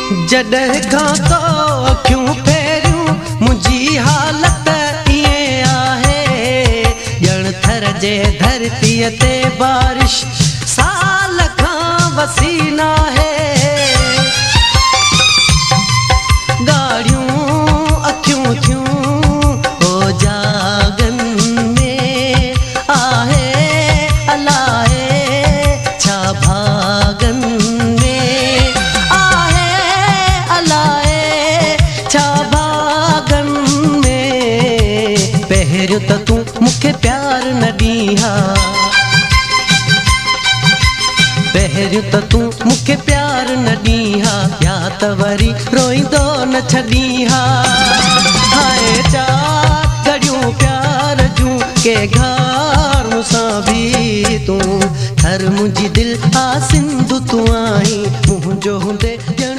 जॾहिं खां तो अखियूं फेरियूं मुंहिंजी हालत ईअं आहे ॼण थर जे धरतीअ ते बारिश साल खां वसी नाहे। गाड़ियूं अखियूं थियूं ओ जागन में आहे अलाए छा भागन में आहे अलाए छा भागन में। पहिरियों त तूं मूंखे प्यार न ॾींहा, पहिरियों त तूं मूंखे प्यार न ॾींहा या त वरी रोईंदो न छॾीहा। हाय चार घड़ियूं प्यार जूं के घार मूंसां बि तूं थर मुंहिंजी दिलि आ सिंधु तूं आहीं मुंहिंजो हूंदे ॼण